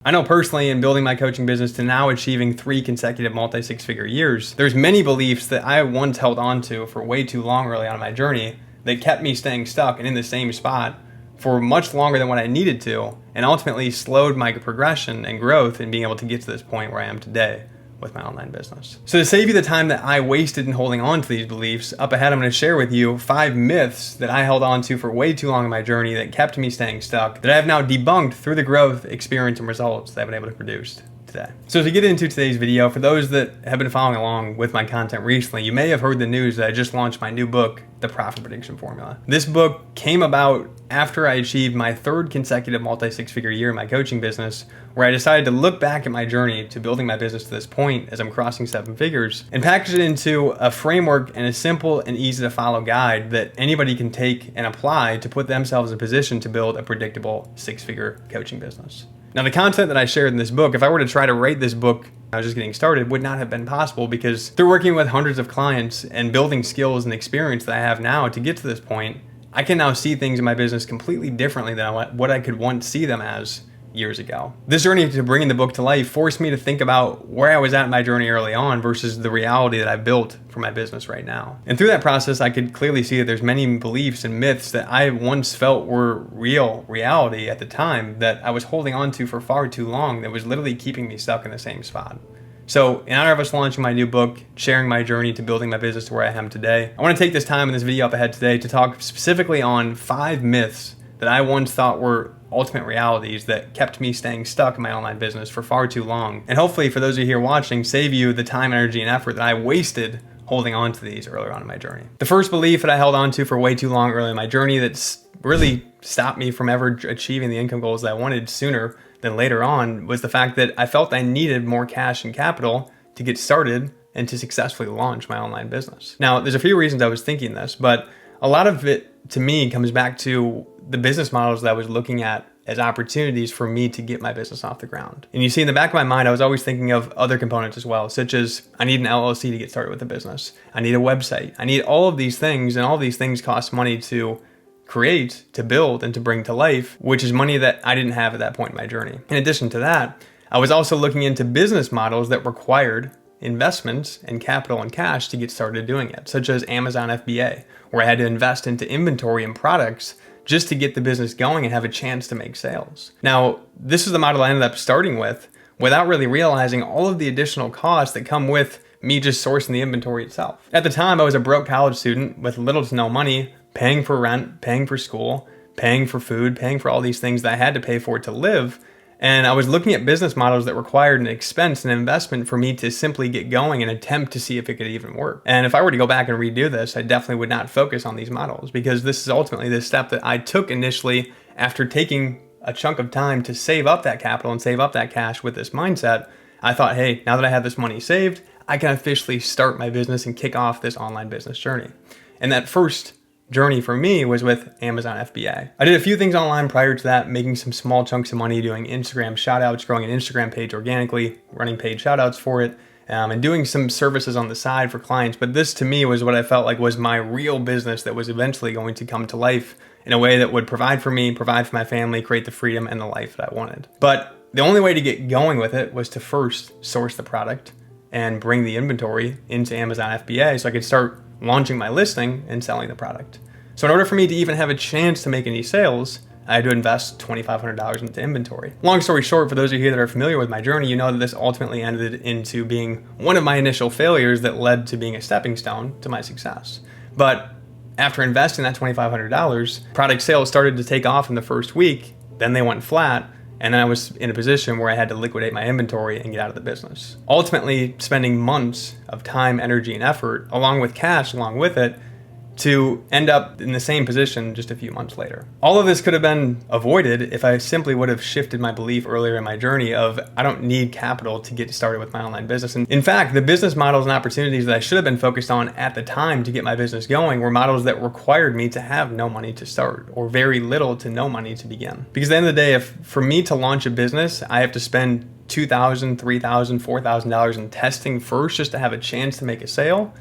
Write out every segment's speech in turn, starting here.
I know personally in building my coaching business to now achieving 3 consecutive multi-six-figure years, there's many beliefs that I once held on to for way too long early on in my journey that kept me staying stuck and in the same spot for much longer than what I needed to, and ultimately slowed my progression and growth in being able to get to this point where I am today with my online business. So to save you the time that I wasted in holding on to these beliefs, up ahead I'm going to share with you 5 myths that I held on to for way too long in my journey that kept me staying stuck, that I have now debunked through the growth, experience, and results that I've been able to produce today. So to get into today's video, for those that have been following along with my content recently, you may have heard the news that I just launched my new book, The Profit Prediction Formula. This book came about after I achieved my 3rd consecutive multi-six-figure year in my coaching business, where I decided to look back at my journey to building my business to this point as I'm crossing 7 figures and package it into a framework and a simple and easy to follow guide that anybody can take and apply to put themselves in a position to build a predictable 6-figure coaching business. Now, the content that I shared in this book, if I were to try to write this book when I was just getting started, would not have been possible, because through working with hundreds of clients and building skills and experience that I have now to get to this point, I can now see things in my business completely differently than what I could once see them as years ago. This journey to bringing the book to life forced me to think about where I was at in my journey early on versus the reality that I've built for my business right now. And through that process, I could clearly see that there's many beliefs and myths that I once felt were reality at the time that I was holding on to for far too long that was literally keeping me stuck in the same spot. So in honor of us launching my new book, sharing my journey to building my business to where I am today, I want to take this time in this video up ahead today to talk specifically on 5 myths that I once thought were ultimate realities that kept me staying stuck in my online business for far too long. And hopefully for those of you here watching, save you the time, energy, and effort that I wasted holding on to these earlier on in my journey. The first belief that I held on to for way too long early in my journey that's really stopped me from ever achieving the income goals that I wanted sooner than later on was the fact that I felt I needed more cash and capital to get started and to successfully launch my online business. Now, there's a few reasons I was thinking this, but a lot of it to me comes back to the business models that I was looking at as opportunities for me to get my business off the ground. And you see, in the back of my mind, I was always thinking of other components as well, such as I need an LLC to get started with a business. I need a website. I need all of these things, and all of these things cost money to create, to build, and to bring to life, which is money that I didn't have at that point in my journey. In addition to that, I was also looking into business models that required investments and capital and cash to get started doing it, such as Amazon FBA, where I had to invest into inventory and products just to get the business going and have a chance to make sales. Now, this is the model I ended up starting with without really realizing all of the additional costs that come with me just sourcing the inventory itself. At the time, I was a broke college student with little to no money, paying for rent, paying for school, paying for food, paying for all these things that I had to pay for to live. And I was looking at business models that required an expense and investment for me to simply get going and attempt to see if it could even work. And if I were to go back and redo this, I definitely would not focus on these models, because this is ultimately the step that I took initially after taking a chunk of time to save up that capital and save up that cash with this mindset. I thought, hey, now that I have this money saved, I can officially start my business and kick off this online business journey. And that first journey for me was with Amazon FBA. I did a few things online prior to that, making some small chunks of money doing Instagram shoutouts, growing an Instagram page organically, running paid shoutouts for it, and doing some services on the side for clients. But this to me was what I felt like was my real business that was eventually going to come to life in a way that would provide for me, provide for my family, create the freedom and the life that I wanted. But the only way to get going with it was to first source the product and bring the inventory into Amazon FBA so I could start launching my listing and selling the product. So in order for me to even have a chance to make any sales, I had to invest $2,500 into inventory. Long story short, for those of you here that are familiar with my journey, you know that this ultimately ended into being one of my initial failures that led to being a stepping stone to my success. But after investing that $2,500, product sales started to take off in the first week, then they went flat, and then I was in a position where I had to liquidate my inventory and get out of the business. Ultimately, spending months of time, energy, and effort, along with cash along with it, to end up in the same position just a few months later. All of this could have been avoided if I simply would have shifted my belief earlier in my journey of I don't need capital to get started with my online business. And in fact, the business models and opportunities that I should have been focused on at the time to get my business going were models that required me to have no money to start, or very little to no money to begin. Because at the end of the day, if for me to launch a business, I have to spend $2,000, $3,000, $4,000 in testing first just to have a chance to make a sale,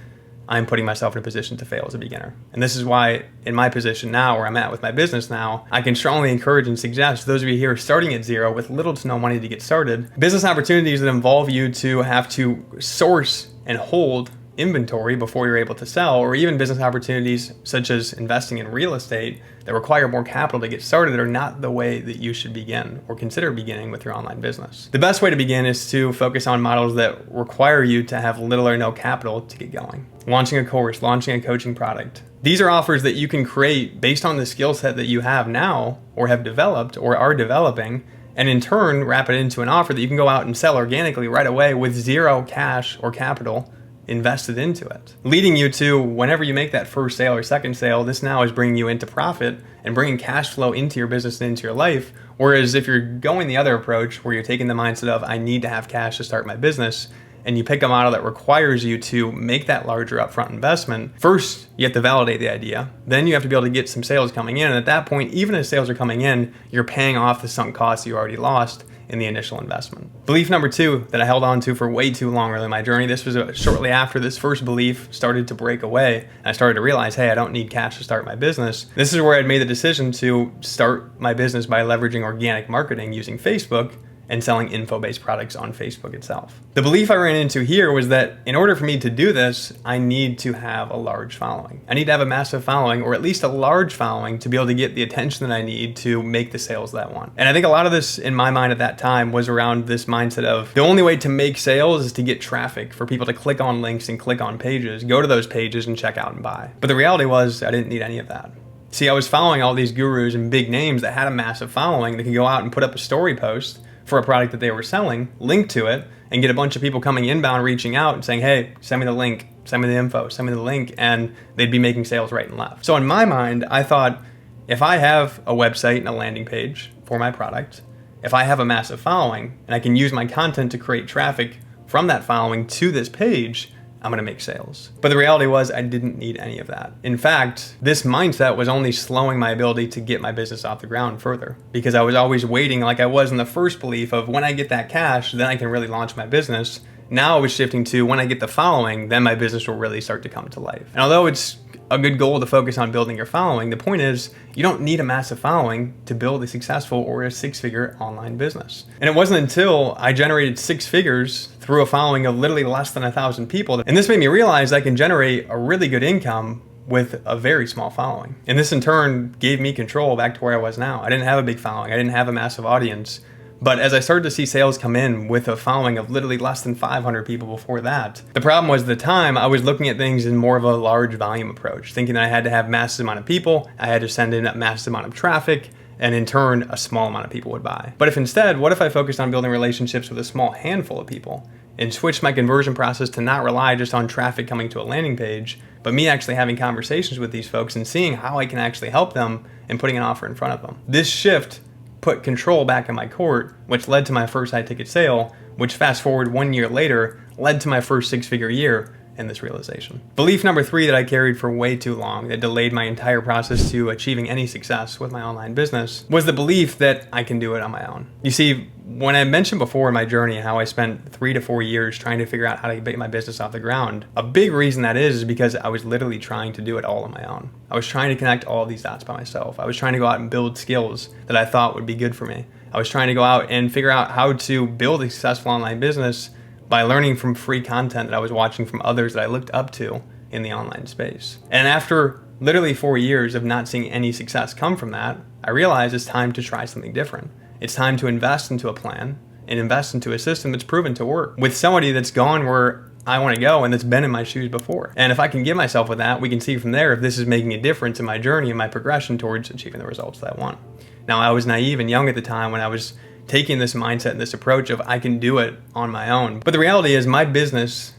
I'm putting myself in a position to fail as a beginner. And this is why in my position now, where I'm at with my business now, I can strongly encourage and suggest those of you here starting at zero with little to no money to get started, business opportunities that involve you to have to source and hold inventory before you're able to sell, or even business opportunities such as investing in real estate that require more capital to get started are not the way that you should begin or consider beginning with your online business. The best way to begin is to focus on models that require you to have little or no capital to get going. Launching a course, launching a coaching product. These are offers that you can create based on the skill set that you have now or have developed or are developing, and in turn wrap it into an offer that you can go out and sell organically right away with zero cash or capital invested into it, leading you to whenever you make that first sale or second sale, this now is bringing you into profit and bringing cash flow into your business and into your life. Whereas if you're going the other approach where you're taking the mindset of I need to have cash to start my business, and you pick a model that requires you to make that larger upfront investment, first you have to validate the idea, then you have to be able to get some sales coming in, and at that point, even as sales are coming in, you're paying off the sunk costs you already lost in the initial investment. Belief number 2 that I held on to for way too long early in my journey, this was shortly after this first belief started to break away, and I started to realize, hey, I don't need cash to start my business. This is where I'd made the decision to start my business by leveraging organic marketing using Facebook and selling info-based products on Facebook itself. The belief I ran into here was that in order for me to do this, I need to have a large following. I need to have a massive following, or at least a large following, to be able to get the attention that I need to make the sales that I want. And I think a lot of this in my mind at that time was around this mindset of the only way to make sales is to get traffic, for people to click on links and click on pages, go to those pages and check out and buy. But the reality was I didn't need any of that. See, I was following all these gurus and big names that had a massive following that could go out and put up a story post for a product that they were selling, link to it, and get a bunch of people coming inbound, reaching out and saying, hey, send me the link, send me the info, send me the link, and they'd be making sales right and left. So in my mind, I thought, if I have a website and a landing page for my product, if I have a massive following, and I can use my content to create traffic from that following to this page, I'm gonna make sales. But the reality was I didn't need any of that. In fact, this mindset was only slowing my ability to get my business off the ground further, because I was always waiting, like I was in the first belief of when I get that cash, then I can really launch my business. Now I was shifting to when I get the following, then my business will really start to come to life. And although it's a good goal to focus on building your following, the point is you don't need a massive following to build a successful or a six-figure online business. And it wasn't until I generated 6 figures through a following of literally less than 1,000 people, and this made me realize I can generate a really good income with a very small following. And this in turn gave me control back to where I was now. I didn't have a big following, I didn't have a massive audience. But as I started to see sales come in with a following of literally less than 500 people before that, the problem was at the time I was looking at things in more of a large volume approach, thinking that I had to have massive amount of people, I had to send in a massive amount of traffic, and in turn, a small amount of people would buy. But what if I focused on building relationships with a small handful of people and switched my conversion process to not rely just on traffic coming to a landing page, but me actually having conversations with these folks and seeing how I can actually help them and putting an offer in front of them. This shift put control back in my court, which led to my first high ticket sale, which fast forward 1 year later led to my first 6-figure year and this realization. Belief number 3 that I carried for way too long that delayed my entire process to achieving any success with my online business was the belief that I can do it on my own. You see, when I mentioned before in my journey how I spent 3 to 4 years trying to figure out how to get my business off the ground, a big reason that is because I was literally trying to do it all on my own. I was trying to connect all of these dots by myself. I was trying to go out and build skills that I thought would be good for me. I was trying to go out and figure out how to build a successful online business by learning from free content that I was watching from others that I looked up to in the online space. And after literally 4 years of not seeing any success come from that, I realized it's time to try something different. It's time to invest into a plan and invest into a system that's proven to work with somebody that's gone where I want to go and that's been in my shoes before. And if I can give myself with that, we can see from there if this is making a difference in my journey and my progression towards achieving the results that I want. Now, I was naive and young at the time when I was taking this mindset and this approach of I can do it on my own. But the reality is my business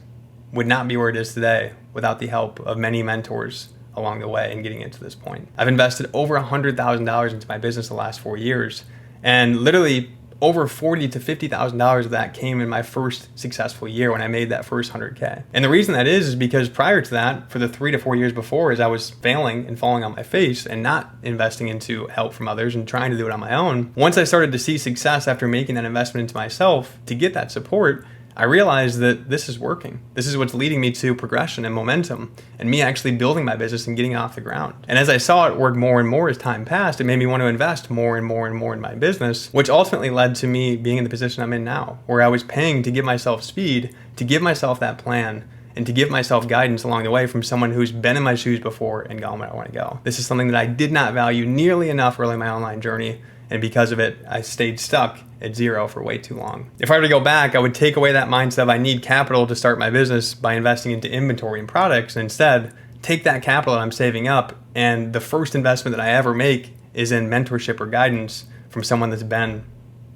would not be where it is today without the help of many mentors along the way and getting it to this point. I've invested over $100,000 into my business the last 4 years, and literally over $40,000 to $50,000 of that came in my first successful year when I made that first 100K. And the reason that is because prior to that, for the 3 to 4 years before, as I was failing and falling on my face and not investing into help from others and trying to do it on my own, once I started to see success after making that investment into myself to get that support, I realized that this is working. This is what's leading me to progression and momentum and me actually building my business and getting it off the ground. And as I saw it work more and more as time passed, it made me want to invest more and more and more in my business, which ultimately led to me being in the position I'm in now, where I was paying to give myself speed, to give myself that plan, and to give myself guidance along the way from someone who's been in my shoes before and gone where I want to go. This is something that I did not value nearly enough early in my online journey, and because of it, I stayed stuck at zero for way too long. If I were to go back, I would take away that mindset of I need capital to start my business by investing into inventory and products, and instead take that capital that I'm saving up, and the first investment that I ever make is in mentorship or guidance from someone that's been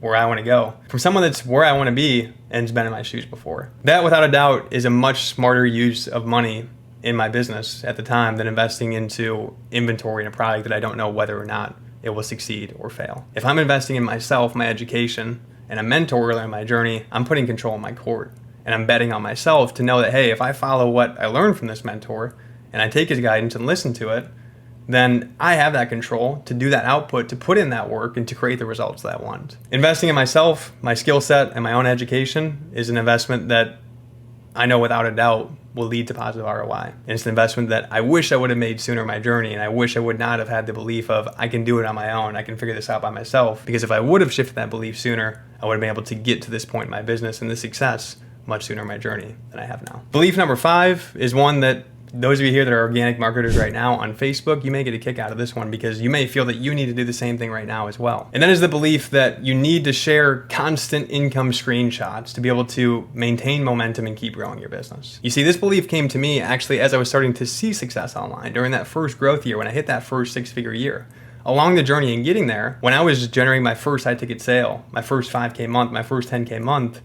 where I want to go, from someone that's where I want to be and has been in my shoes before. That, without a doubt, is a much smarter use of money in my business at the time than investing into inventory and a product that I don't know whether or not it will succeed or fail. If I'm investing in myself, my education, and a mentor early in my journey, I'm putting control in my court. And I'm betting on myself to know that, hey, if I follow what I learned from this mentor and I take his guidance and listen to it, then I have that control to do that output, to put in that work, and to create the results that I want. Investing in myself, my skill set, and my own education is an investment that I know without a doubt will lead to positive ROI. And it's an investment that I wish I would have made sooner in my journey, and I wish I would not have had the belief of I can do it on my own, I can figure this out by myself, because if I would have shifted that belief sooner, I would have been able to get to this point in my business and the success much sooner in my journey than I have now. Belief number 5 is one that those of you here that are organic marketers right now on Facebook, you may get a kick out of this one because you may feel that you need to do the same thing right now as well. And that is the belief that you need to share constant income screenshots to be able to maintain momentum and keep growing your business. You see, this belief came to me actually as I was starting to see success online during that first growth year when I hit that first 6-figure year. Along the journey and getting there, when I was generating my first high ticket sale, my first 5K month, my first 10K month,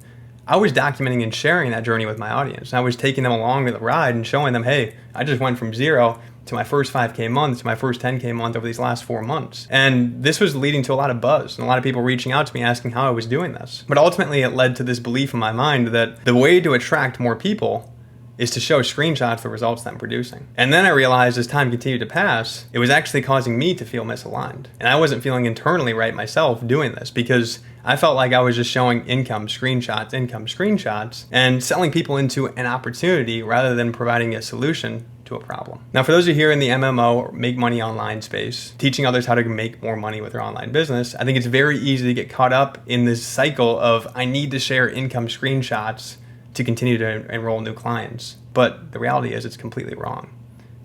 I was documenting and sharing that journey with my audience. I was taking them along the ride and showing them, hey, I just went from 0 to my first 5K month to my first 10K month over these last 4 months. And this was leading to a lot of buzz and a lot of people reaching out to me asking how I was doing this. But ultimately, it led to this belief in my mind that the way to attract more people is to show screenshots of the results that I'm producing. And then I realized as time continued to pass, it was actually causing me to feel misaligned. And I wasn't feeling internally right myself doing this because I felt like I was just showing income screenshots, and selling people into an opportunity rather than providing a solution to a problem. Now, for those of you here in the MMO or make money online space, teaching others how to make more money with their online business, I think it's very easy to get caught up in this cycle of I need to share income screenshots to continue to enroll new clients. But the reality is it's completely wrong.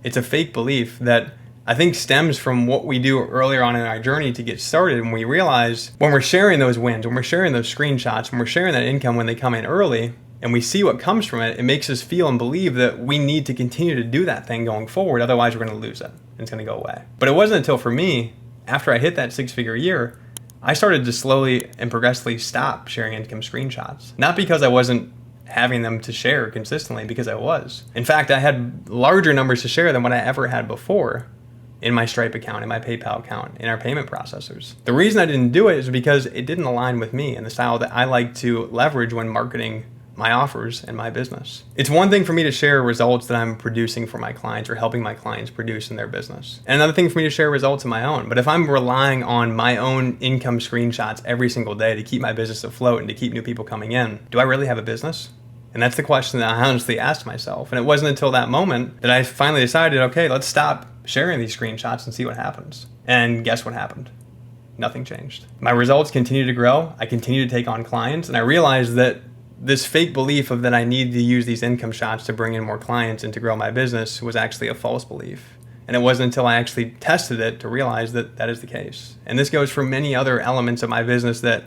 It's a fake belief that I think stems from what we do earlier on in our journey to get started, when we realize when we're sharing those wins, when we're sharing those screenshots, when we're sharing that income when they come in early, and we see what comes from it, it makes us feel and believe that we need to continue to do that thing going forward, otherwise we're going to lose it, and it's going to go away. But it wasn't until for me, after I hit that 6-figure year, I started to slowly and progressively stop sharing income screenshots. Not because I wasn't having them to share consistently, because I was. In fact, I had larger numbers to share than what I ever had before in my Stripe account, in my PayPal account, in our payment processors. The reason I didn't do it is because it didn't align with me and the style that I like to leverage when marketing my offers and my business. It's one thing for me to share results that I'm producing for my clients or helping my clients produce in their business. And another thing for me to share results of my own. But if I'm relying on my own income screenshots every single day to keep my business afloat and to keep new people coming in, do I really have a business? And that's the question that I honestly asked myself. And it wasn't until that moment that I finally decided, okay, let's stop sharing these screenshots and see what happens. And guess what happened? Nothing changed. My results continue to grow. I continue to take on clients. And I realized that this fake belief of that I needed to use these income shots to bring in more clients and to grow my business was actually a false belief. And it wasn't until I actually tested it to realize that that is the case. And this goes for many other elements of my business that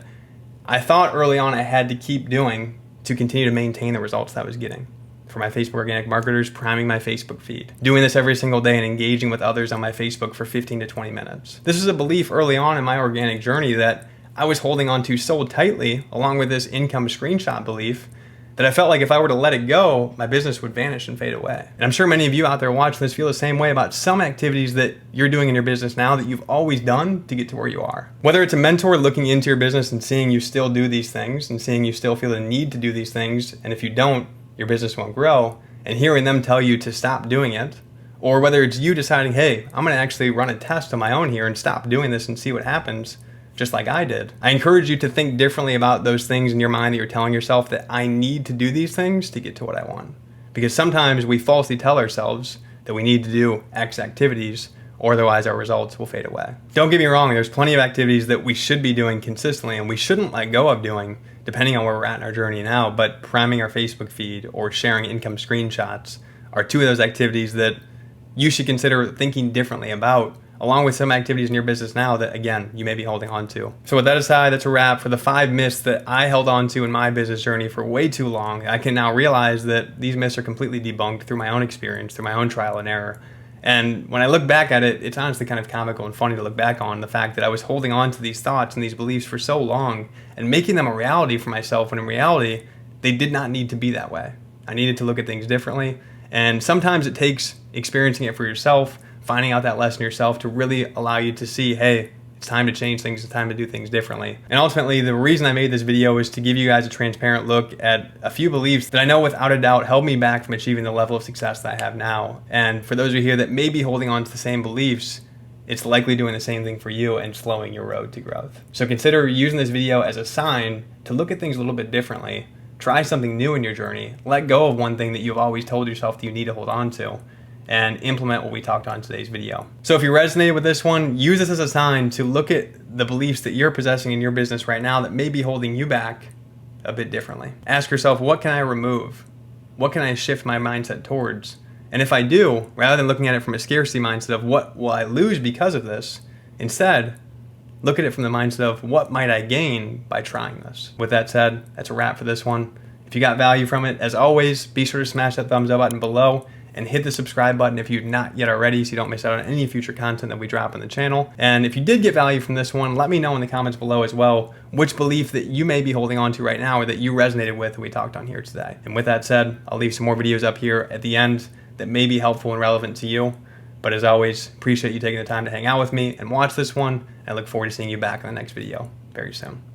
I thought early on I had to keep doing to continue to maintain the results that I was getting. For my Facebook organic marketers, priming my Facebook feed, doing this every single day and engaging with others on my Facebook for 15 to 20 minutes. This is a belief early on in my organic journey that I was holding on to so tightly, along with this income screenshot belief, that I felt like if I were to let it go, my business would vanish and fade away. And I'm sure many of you out there watching this feel the same way about some activities that you're doing in your business now that you've always done to get to where you are. Whether it's a mentor looking into your business and seeing you still do these things and seeing you still feel the need to do these things, and if you don't, your business won't grow, and hearing them tell you to stop doing it, or whether it's you deciding, hey, I'm going to actually run a test on my own here and stop doing this and see what happens. just like I did. I encourage you to think differently about those things in your mind that you're telling yourself that I need to do these things to get to what I want. Because sometimes we falsely tell ourselves that we need to do X activities, or otherwise our results will fade away. Don't get me wrong, there's plenty of activities that we should be doing consistently and we shouldn't let go of doing depending on where we're at in our journey now, but priming our Facebook feed or sharing income screenshots are two of those activities that you should consider thinking differently about, along with some activities in your business now that, again, you may be holding on to. So with that aside, that's a wrap for the 5 myths that I held on to in my business journey for way too long. I can now realize that these myths are completely debunked through my own experience, through my own trial and error. And when I look back at it, it's honestly kind of comical and funny to look back on the fact that I was holding on to these thoughts and these beliefs for so long and making them a reality for myself, when in reality, they did not need to be that way. I needed to look at things differently. And sometimes it takes experiencing it for yourself, finding out that lesson yourself, to really allow you to see, hey, it's time to change things, it's time to do things differently. And ultimately, the reason I made this video is to give you guys a transparent look at a few beliefs that I know without a doubt held me back from achieving the level of success that I have now. And for those of you here that may be holding on to the same beliefs, it's likely doing the same thing for you and slowing your road to growth. So consider using this video as a sign to look at things a little bit differently. Try something new in your journey. Let go of one thing that you've always told yourself that you need to hold on to, and implement what we talked on in today's video. So if you resonated with this one, use this as a sign to look at the beliefs that you're possessing in your business right now that may be holding you back a bit differently. Ask yourself, what can I remove? What can I shift my mindset towards? And if I do, rather than looking at it from a scarcity mindset of what will I lose because of this, instead, look at it from the mindset of what might I gain by trying this. With that said, that's a wrap for this one. If you got value from it, as always, be sure to smash that thumbs up button below and hit the subscribe button if you've not yet already, so you don't miss out on any future content that we drop on the channel. And if you did get value from this one, let me know in the comments below as well which belief that you may be holding on to right now or that you resonated with that we talked on here today. And with that said, I'll leave some more videos up here at the end that may be helpful and relevant to you. But as always, appreciate you taking the time to hang out with me and watch this one. I look forward to seeing you back in the next video very soon.